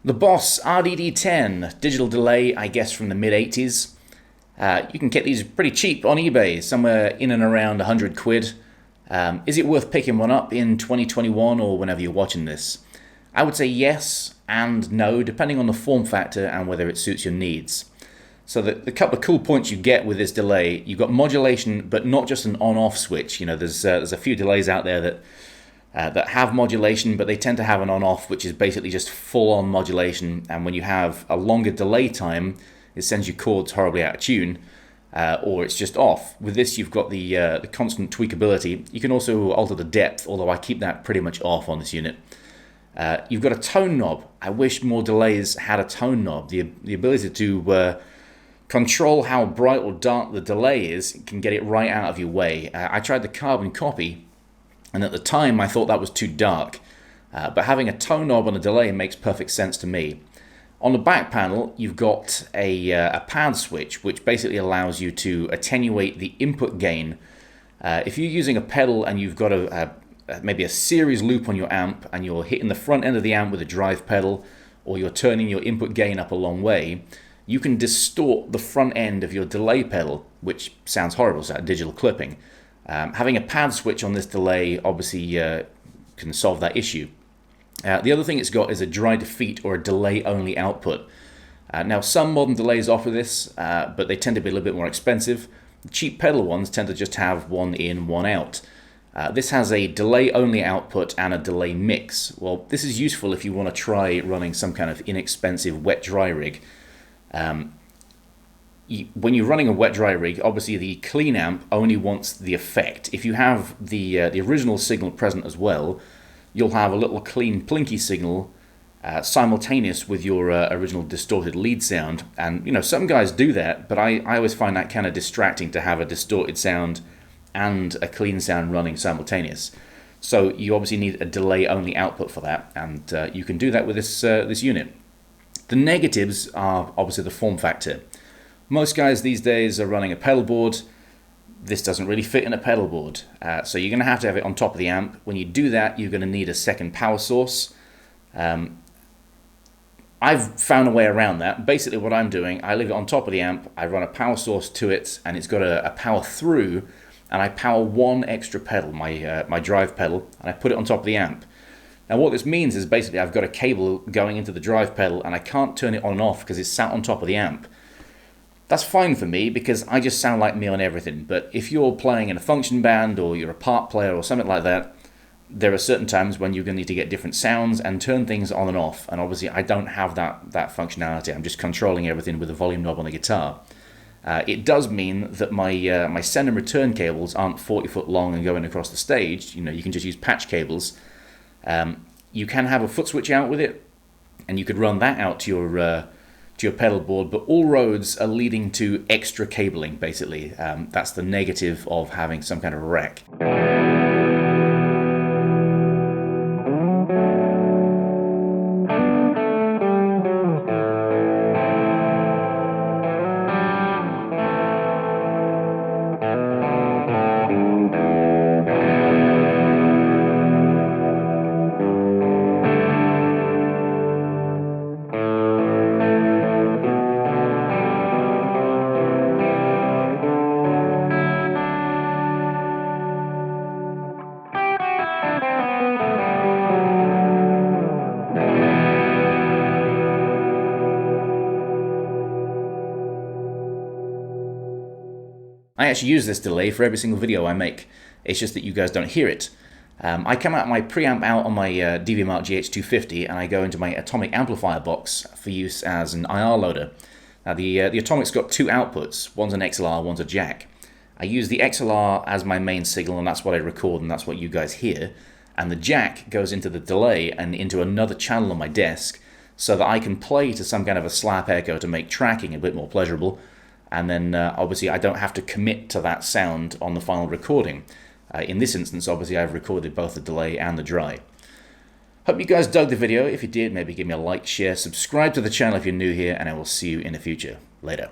The Boss RDD-10 digital delay, I guess from the mid-80s. You can get these pretty cheap on eBay, somewhere in and around 100 quid. Is it worth picking one up in 2021 or whenever you're watching this? I would say yes and no, depending on the form factor and whether it suits your needs. So the couple of cool points you get with this delay, you've got modulation, but not just an on-off switch. You know, there's a few delays out there that have modulation, but they tend to have an on-off, which is basically just full-on modulation. And when you have a longer delay time, it sends your chords horribly out of tune, or it's just off. With this, you've got the constant tweakability. You can also alter the depth, although I keep that pretty much off on this unit. You've got a tone knob. I wish more delays had a tone knob. The ability to control how bright or dark the delay is can get it right out of your way. I tried the carbon copy, and at the time I thought that was too dark. But having a tone knob on a delay makes perfect sense to me. On the back panel, you've got a pad switch, which basically allows you to attenuate the input gain. If you're using a pedal and you've got maybe a series loop on your amp and you're hitting the front end of the amp with a drive pedal, or you're turning your input gain up a long way, you can distort the front end of your delay pedal, which sounds horrible, so digital clipping. Having a pad switch on this delay obviously can solve that issue. The other thing it's got is a dry defeat or a delay-only output. Now, some modern delays offer this, but they tend to be a little bit more expensive. The cheap pedal ones tend to just have one in, one out. This has a delay-only output and a delay mix. Well, this is useful if you want to try running some kind of inexpensive wet-dry rig. When you're running a wet-dry rig, obviously the clean amp only wants the effect. If you have the original signal present as well, you'll have a little clean plinky signal simultaneous with your original distorted lead sound. And you know, some guys do that, but I always find that kind of distracting to have a distorted sound and a clean sound running simultaneous. So you obviously need a delay-only output for that, and you can do that with this unit. The negatives are obviously the form factor. Most guys these days are running a pedal board. This doesn't really fit in a pedal board, so you're going to have it on top of the amp. When you do that, you're going to need a second power source. I've found a way around that. Basically what I'm doing, I leave it on top of the amp, I run a power source to it, and it's got a power through, and I power one extra pedal, my drive pedal, and I put it on top of the amp. Now what this means is basically I've got a cable going into the drive pedal, and I can't turn it on and off because it's sat on top of the amp. That's fine for me because I just sound like me on everything, but if you're playing in a function band or you're a part player or something like that, there are certain times when you're going to need to get different sounds and turn things on and off, and obviously I don't have that functionality. I'm just controlling everything with the volume knob on the guitar. It does mean that my send and return cables aren't 40 foot long and going across the stage. You know, you can just use patch cables. You can have a foot switch out with it, and you could run that out to your pedal board, but all roads are leading to extra cabling, basically. That's the negative of having some kind of rack. I actually use this delay for every single video I make. It's just that you guys don't hear it. I come out my preamp out on my DVMark GH250, and I go into my atomic amplifier box for use as an IR loader. Now the atomic's got two outputs. One's an XLR, one's a jack. I use the XLR as my main signal, and that's what I record, and that's what you guys hear. And the jack goes into the delay and into another channel on my desk, so that I can play to some kind of a slap echo to make tracking a bit more pleasurable. And then obviously I don't have to commit to that sound on the final recording. In this instance, obviously I've recorded both the delay and the dry. Hope you guys dug the video. If you did, maybe give me a like, share, subscribe to the channel if you're new here, and I will see you in the future. Later.